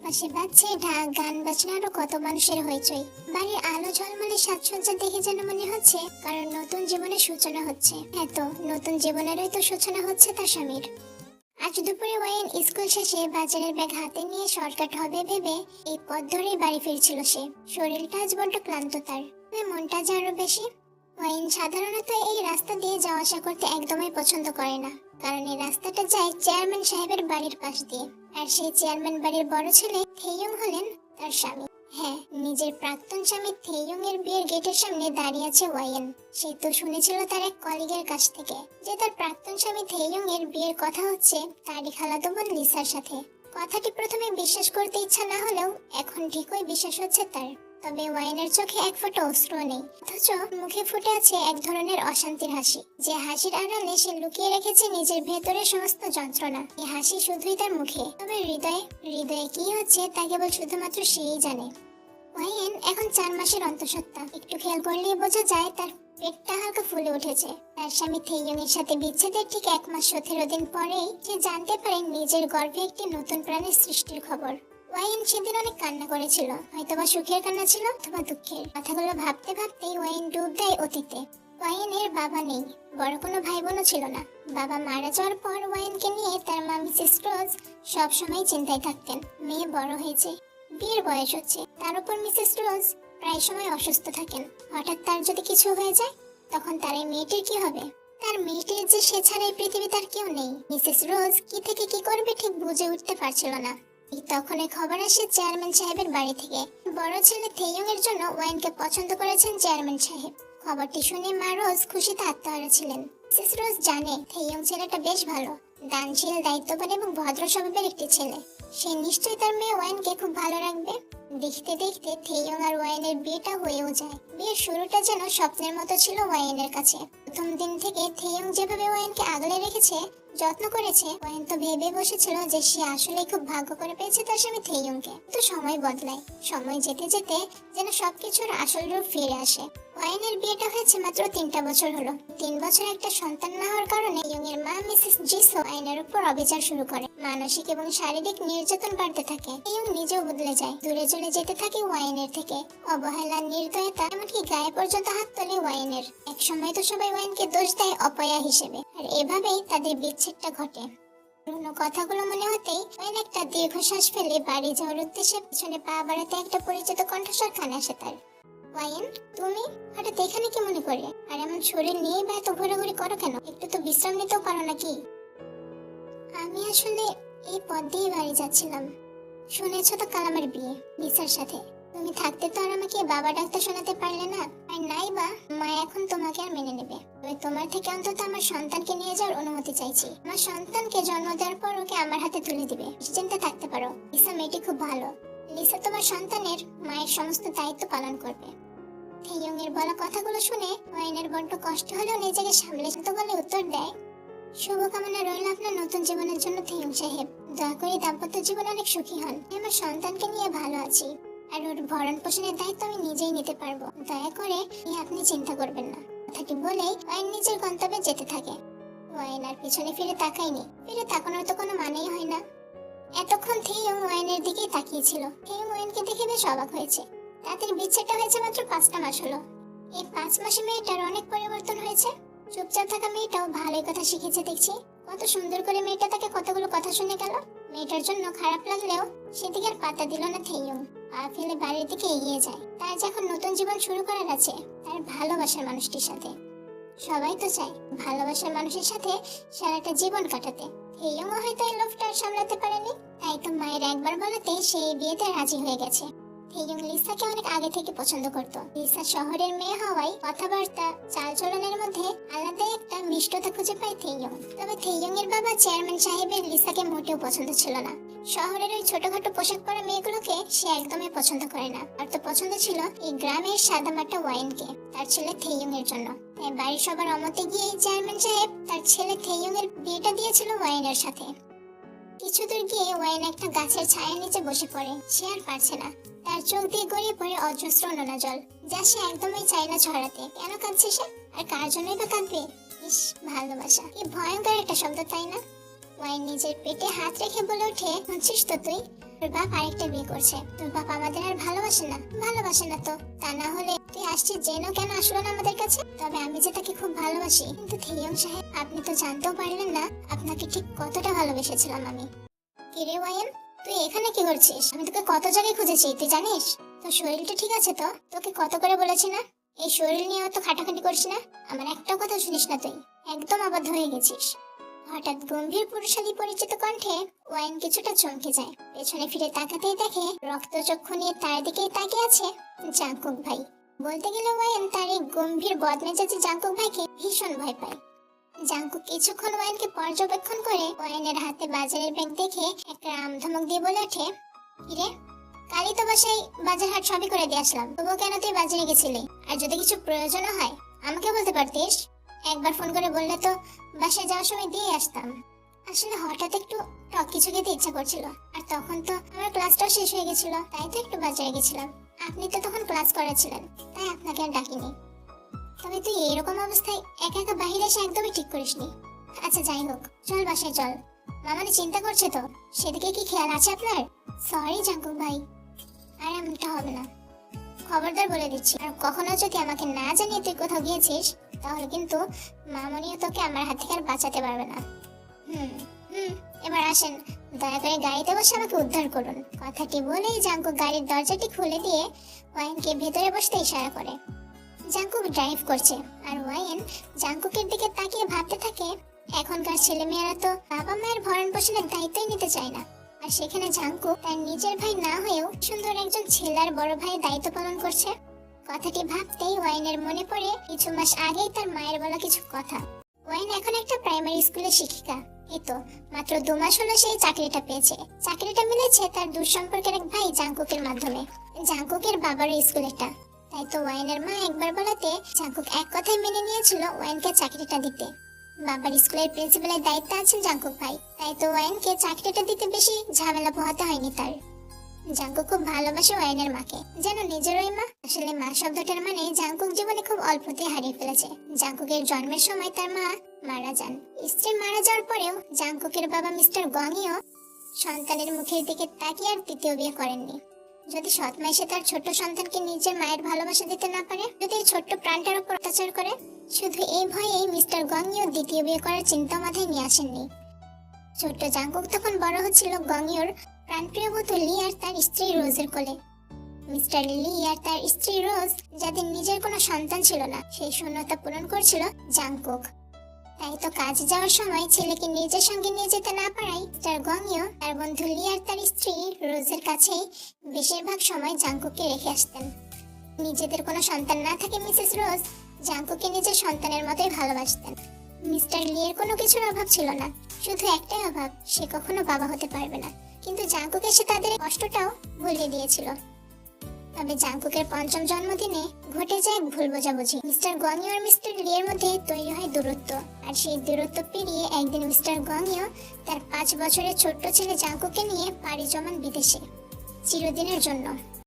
চারপাশে বাজছে ঢাক, গান বাজনা, আরো কত মানুষের হইচই। বাড়ির আলো ঝলমলে সাজসজ্জা দেখে যেন মনে হচ্ছে কারণ নতুন জীবনের সূচনা হচ্ছে। হ্যাঁ, তো নতুন জীবনেরই তো সূচনা হচ্ছে তার স্বামীর। আজ দুপুরে ওয়াইন স্কুল শেষে বাজারের ব্যাগ হাতে নিয়ে শর্টকাট হবে ভেবে এই পথ ধরেই বাড়ি ফিরছিল সে। শরীরটা আজ বড্ড ক্লান্ত তার, মনটা যে আরো বেশি। ওয়াইন সাধারণত এই রাস্তা দিয়ে যাওয়া আসা করতে একদমই পছন্দ করে না, কারণ এই রাস্তাটা যায় চেয়ারম্যান সাহেবের বাড়ির পাশ দিয়ে। আর সেই চেয়ারম্যান বাড়ির বড় ছেলে থেইয়ং হলেন তার স্বামী। হ্যাঁ, নিজের প্রাক্তন স্বামী থেইয়ং এর বিয়ের গেটের সামনে দাঁড়িয়ে আছে ওয়াইন। সে তো শুনেছিল তার এক কলিগের কাছ থেকে যে তার প্রাক্তন স্বামী থেইয়ং এর বিয়ের কথা হচ্ছে তারই খালাতো বোন লিসার সাথে। কথাটি প্রথমে বিশ্বাস করতে ইচ্ছা না হলেও এখন ঠিকই বিশ্বাস হচ্ছে তার। তবে ওয়াইনের চোখে এক ফোঁটা অশ্রু নেই, অথচ মুখে ফুটে আছে এক ধরনের অশান্তির হাসি। যে হাসির আড়ালে সে লুকিয়ে রেখেছে নিজের ভেতরের সমস্ত যন্ত্রণা। এই হাসি শুধুই তার মুখে, তবে হৃদয়ে হৃদয়ে কি হচ্ছে তা কেবল শুধুমাত্র সেই জানে। ওয়াইন এখন 4 মাসের অন্তঃসত্ত্বা। একটু খেয়াল করলেই বোঝা যায় তার পেটটা হালকা ফুলে উঠেছে। তার স্বামী থেইয়ং এর সাথে বিচ্ছেদের ঠিক 1 মাস 17 দিন পরেই সে জানতে পারে নিজের গর্ভে একটি নতুন প্রাণের সৃষ্টির খবর। ওয়াইন সেদিন অনেক কান্না করেছিল, হয়তোবা সুখের কান্না ছিল অথবা দুঃখের। কথাগুলো ভাবতে ভাবতেই ওয়াইন ডুব দেয় অতীতে। ওয়াইনের বাবা নেই, বড় কোনো ভাই বোনও ছিল না। বাবা মারা যাওয়ার পর ওয়াইনকে নিয়ে তার মা মিসেস রোজ সবসময় চিন্তায় থাকতেন। মেয়ে বড় হয়েছে, বিয়ের বয়স হচ্ছে, তার উপর মিসেস রোজ প্রায় সময় অসুস্থ থাকেন। হঠাৎ তার যদি কিছু হয়ে যায় তখন তার এই মেয়েটির কি হবে? তার মেয়েটির যে সে ছাড়া এই পৃথিবী তার কেউ নেই। মিসেস রোজ কি থেকে কি করবে ঠিক বুঝে উঠতে পারছিল না। তখন এই খবর আসে চেয়ারম্যান সাহেবের বাড়ি থেকে। বড় ছেলে থেইয়ং এর জন্য ওয়াইনকে পছন্দ করেছেন চেয়ারম্যান সাহেব। খবরটি শুনে মা রোজ খুশিতে আত্মহারা ছিলেন। মিসেস রোজ জানে থেইয়ং ছেলেটা বেশ ভালো, দানশীল, দায়িত্ববান এবং ভদ্র স্বভাবের একটি ছেলে। সে নিশ্চয়ই তার মেয়ে ওয়াইনকে খুব ভালো রাখবে। দেখতে দেখতে থেইয়ং আর ওয়াইনের বিয়েটা হয়েও যায়। বিয়ের শুরুটা যেন স্বপ্নের মতো ছিল ওয়াইনের কাছে। প্রথম দিন থেকে থেইয়ং যেভাবে ওয়াইনকে আগলে রেখেছে, যত্ন করেছে, ওয়াইন তো ভেবে বসেছিল যে সে আসলে খুব ভাগ্য করে পেয়েছে তার স্বামী থেইয়ংকে। তো সময় বদলায়, সময় যেতে যেতে যেন সবকিছুর আসল রূপ ফিরে আসে। ওয়াইনের বিয়েটা হয়েছে মাত্র 3টা বছর হলো। 3 বছর একটা সন্তান না হওয়ার কারণে ইয়ং এর মা মিসেস জিসো ওয়াইনের উপর অবিচার শুরু করে। মানসিক এবং শারীরিক নির্যাতন বাড়তে থাকে। ইয়ং নিজেও বদলে যায়, দূরে চলে যেতে থাকে ওয়াইনের থেকে। অবহেলা, নির্দয়তা, এমনকি গায়ে পর্যন্ত হাত তোলে ওয়াইনের। এক সময় তো সবাই ওয়াইনকে দোষ দেয় অপয়া হিসেবে, আর এভাবেই তাদের বিচ্ছেদটা ঘটে। পুরোনো কথাগুলো মনে হতেই ওয়াইন একটা দীর্ঘশ্বাস ফেলে বাড়ি যাওয়ার উদ্দেশ্যে পিছনে পা বাড়াতে একটা পরিচিত কণ্ঠস্বর কানে আসে তার। ওয়াইন, তুমি হঠাৎ এখানে কি মনে করে? আর এমন শরীর নিয়ে বা এত ঘোরাঘুরি করো কেন? একটু তো বিশ্রাম নিতেও পারো নাকি? আমি আসলে এই পথ দিয়ে বাড়ি যাচ্ছিলাম। শুনেছো তো কাল আমার বিয়ে লিসার সাথে। তুমি থাকতে তো আর আমাকে বাবা ডাকতে শোনাতে পারলে না। আর নাই বা মা এখন তোমাকে আর মেনে নেবে। তবে তোমার থেকে অন্তত আমার সন্তানকে নিয়ে যাওয়ার অনুমতি চাইছি। আমার সন্তানকে জন্ম দেওয়ার পর ওকে আমার হাতে তুলে দিবে, নিশ্চিন্তে থাকতে পারো। লিসা মেয়েটি খুব ভালো। লিসা তোমার সন্তানের মায়ের সমস্ত দায়িত্ব পালন করবে। থেইয়ং এর বলা কথাগুলো শুনে ওয়াইনের বড্ড কষ্ট হলেও নিজেকে সামলে শান্ত গলায় উত্তর দেয়, শুভকামনা রইল আপনার নতুন জীবনের জন্য থেইয়ং সাহেব। দয়া করে দাম্পত্য জীবন অনেক সুখী হন। আমার সন্তানকে নিয়ে ভালো আছি, আর ওর ভরণ পোষণের দায়িত্ব আমি নিজেই নিতে পারবো। দয়া করে আপনি চিন্তা করবেন না। কথাটি বলেই ওয়াইন নিজের গন্তব্যে যেতে থাকে। ওয়াইন আর পিছনে ফিরে তাকায়নি। ফিরে তাকানোর তো কোনো মানেই হয় না। এতক্ষণ থেইয়ং ওয়াইনের দিকেই তাকিয়েছিল। থেইয়ং ওয়াইনকে দেখে বেশ অবাক হয়েছে। তাদের বিচ্ছেদটা হয়েছে মাত্র 5টা মাস হলো। এই 5 মাসে মেয়েটার অনেক পরিবর্তন হয়েছে। চুপচাপ থাকা মেয়েটাও ভালোই কথা শিখেছে দেখছি। কত সুন্দর করে মেয়েটা তাকে কতগুলো কথা শুনে গেল। মেয়েটার জন্য খারাপ লাগলেও সেদিকে আর পাত্তা দিল না থেইয়ং। পা ফেলে বাড়ির দিকে এগিয়ে যায়। তার যখন নতুন জীবন শুরু করার আছে তার ভালোবাসার মানুষটির সাথে। সবাই তো চায় ভালোবাসার মানুষের সাথে সারাটা জীবন কাটাতে। থেইয়ংও হয়তো এই লোভটা সামলাতে পারেনি, তাই তো মায়ের একবার বলাতে সে বিয়েতে রাজি হয়ে গেছে। থেইয়ং লিসাকে অনেক আগে থেকে পছন্দ করত। লিসা শহরের মেয়ে হওয়ায় কথাবার্তা, চালচলনের মধ্যে আলাদা একটা মিষ্টতা খুঁজে পায় থেইয়ং। তবে থেইয়ং এর বাবা চেয়ারম্যান সাহেবের লিসাকে মোটেও পছন্দ ছিল না। শহরের ওই ছোটখাটো পোশাক পরা মেয়েগুলোকে সে একদমই পছন্দ করে না। আর তো পছন্দ ছিল এই গ্রামের সাদামাটা ওয়াইনকে, তার ছেলে থেইয়ং এর জন্য। তাই বাড়ির সবার অমতে গিয়ে চেয়ারম্যান সাহেব তার ছেলে থেইয়ং এর বিয়েটা দিয়েছিল ওয়াইনের সাথে। কিছু দূর গিয়ে ওয়াইন একটা গাছের ছায়ার নিচে বসে পড়ে। সে আর পারছে না। তার চোখ দিয়ে গড়িয়ে পড়ে অজস্র নোনা জল, যা সে একদমই চায় না ছড়াতে। কেন কাঁদছে সে? আর কার জন্যই বা কাঁদবে? ইস, ভালোবাসা কি ভয়ঙ্কর একটা শব্দ, তাই না? ওয়াইন নিজের পেটে হাত রেখে বলে ওঠে, শুনছিস তো তুই? তোর বাপ আরেকটা বিয়ে করছে, তোর বাপ আমাদের আর ভালোবাসে না। ভালোবাসে না তো তা না হলে তুই আসছিস জেনও কেন আসলো না আমাদের কাছে? তবে আমি যে তাকে খুব ভালোবাসি। কিন্তু থিয়ং সাহেব, আপনি তো জানতেও পারলেন না আপনাকে ঠিক কতটা ভালোবেসেছিলাম আমি। কিরে ওয়াইন, তুই এখানে কি করছিস? আমি তোকে কত জায়গায় খুঁজেছি, তুই জানিস? তোর শরীরটা ঠিক আছে তো? তোকে কত করে বলেছি না এই শরীর নিয়ে অত খাটাখাটি করিস না। আমার একটাও কথা শুনিস না তুই, একদম আবদ্ধ হয়ে গেছিস। হঠাৎ গম্ভীর পুরুষালী পরিচিত কণ্ঠে ওয়াইন কিছুটা চমকে যায়। পেছনে ফিরে তাকাতেই দেখে রক্তচক্ষু নিয়ে তার দিকেই তাকিয়ে আছে জাংকুক ভাই। বলতে গেলে ওয়াইন তার এই গম্ভীর বদমেজাজি জাংকুক ভাইকে ভীষণ ভয় পায়। জাংকুক কিছুক্ষণ ওয়াইনকে পর্যবেক্ষণ করে ওয়াইনের হাতে বাজারের ব্যাগ দেখে একটা রামধমক দিয়ে বলে ওঠে, কিরে, কালই তো বাসায় বাজার হাট সবই করে দিয়ে আসলাম, তবুও কেন তুই বাজারে গেছিলি? আর যদি কিছু প্রয়োজন হয় আমাকে বলতে পারতিস, একবার ফোন করে বললে তো বাসায় যাওয়ার সময় দিয়ে আসতাম। আসলে হঠাৎ একটু টক কিছু খেতে ইচ্ছা করছিল, আর তখন তো আমার ক্লাসটাও শেষ হয়ে গেছিল, তাই তো একটু বাজারে গেছিলাম। আপনি তো তখন ক্লাস করাচ্ছিলেন, তাই আপনাকে আর ডাকিনি। তবে তুই এরকম অবস্থায় একা একা বাহিরে এসে একদমই ঠিক করিসনি। আচ্ছা যাই হোক, চল বাসায় চল। মামানি চিন্তা করছে তো, সেদিকে কি খেয়াল আছে আপনার? সরি জাঙ্কুক ভাই, আর এমনটা হবে না, খবরদার বলে দিচ্ছি। আর কখনো যদি আমাকে না জানিয়ে তুই কোথাও গিয়েছিস, তাহলে কিন্তু মামনিও তোকে আমার হাত থেকে আর বাঁচাতে পারবে না। হুম হুম, এবার আসেন, দয়া করে গাড়িতে বসে আমাকে উদ্ধার করুন। কথাটি বলেই জাঙ্কুক গাড়ির দরজাটি খুলে দিয়ে ওয়াইনকে ভেতরে বসতে ইশারা করে। জাঙ্কুক ড্রাইভ করছে, আর ওয়াইন জাঙ্কুকের দিকে তাকিয়ে ভাবতে থাকে, এখনকার ছেলেমেয়েরা তো বাবা মায়ের ভরণ পোষণের দায়িত্বই নিতে চায় না। আর সেখানে জাঙ্কুক তার নিজের ভাই না হয়েও সুন্দর একজন ছেলের বড় ভাইয়ের দায়িত্ব পালন করছে। কথাটি ভাবতেই ওয়াইনের মনে পড়ে কিছু মাস আগেই তার মায়ের বলা কিছু কথা। ওয়াইন এখন একটা প্রাইমারি স্কুলের শিক্ষিকা। এই তো মাত্র 2 মাস হলো সেই চাকরিটা পেয়েছে। চাকরিটা মিলেছে তার দূর সম্পর্কের এক ভাই জাঙ্কুকের মাধ্যমে। জাঙ্কুকের বাবার স্কুলেরটা। তাই তো ওয়াইনের মা একবার বলাতে জাঙ্কুক এক কথায় মেনে নিয়েছিল ওয়াইনকে চাকরিটা দিতে। বাবার স্কুলের প্রিন্সিপালের দায়িত্বে আছেন জাঙ্কুক ভাই, তাই তো ওয়াইনকে চাকরিটা দিতে বেশি ঝামেলা পোহাতে হয়নি তার। জাঙ্কুক খুব ভালোবাসে ওয়াইনের মাকে, যেন নিজেরই মা। আসলে মা শব্দটার মানে জাঙ্কুক জীবনে খুব অল্পতেই হারিয়ে ফেলেছে। জাঙ্কুকের জন্মের সময় তার মা মারা যান। স্ত্রী মারা যাওয়ার পরেও জাঙ্কুকের বাবা মিস্টার গংইও সন্তানের মুখের দিকে তাকিয়ে আর দ্বিতীয় বিয়ে করেননি। যদি সৎ মা এসে তার ছোট্ট সন্তানকে নিজের মায়ের ভালোবাসা দিতে না পারে, যদি এই ছোট্ট প্রাণটার উপর অত্যাচার করে, শুধু এই ভয়েই মিস্টার গংইও দ্বিতীয় বিয়ে করার চিন্তা মাথায় নিয়ে আসেননি। ছোট্ট জাঙ্কুক তখন বড় হচ্ছিল গংইওর প্রাণপ্রিয় বধূ লি আর তার স্ত্রী রোজের কোলে। মিস্টার লি আর তার স্ত্রী রোজ, যাদের নিজের কোনো সন্তান ছিল না, সেই শূন্যতা পূরণ করছিল জাঙ্কুক। তাই তো কাজে যাওয়ার সময় ছেলেকে নিজের সঙ্গে নিয়ে যেতে না পারায় মিস্টার গংইও তার বন্ধু লি আর তার স্ত্রী রোজের কাছেই বেশিরভাগ সময় জাঙ্কুককে রেখে আসতেন। নিজেদের কোনো সন্তান না থাকে মিসেস রোজ জাঙ্কুককে নিজের সন্তানের মতোই ভালোবাসতেন। মিস্টার লি এর কোনো কিছুর অভাব ছিল না, শুধু একটাই অভাব, সে কখনো বাবা হতে পারবে না। কিন্তু জাঙ্কুক এসে তাদের কষ্টটাও ভুলিয়ে দিয়েছিল। তবে জাঙ্কুকের 5ম জন্মদিনে ঘটে যায় এক ভুল বোঝাবুঝি। মিস্টার গংইও আর মিস্টার লি এর মধ্যে তৈরি হয় দূরত্ব। আর সেই দূরত্ব পেরিয়ে একদিন মিস্টার গংইও তার 5 বছরের ছোট্ট ছেলে জাঙ্কুককে নিয়ে পাড়ি জমান বিদেশে চিরদিনের জন্য।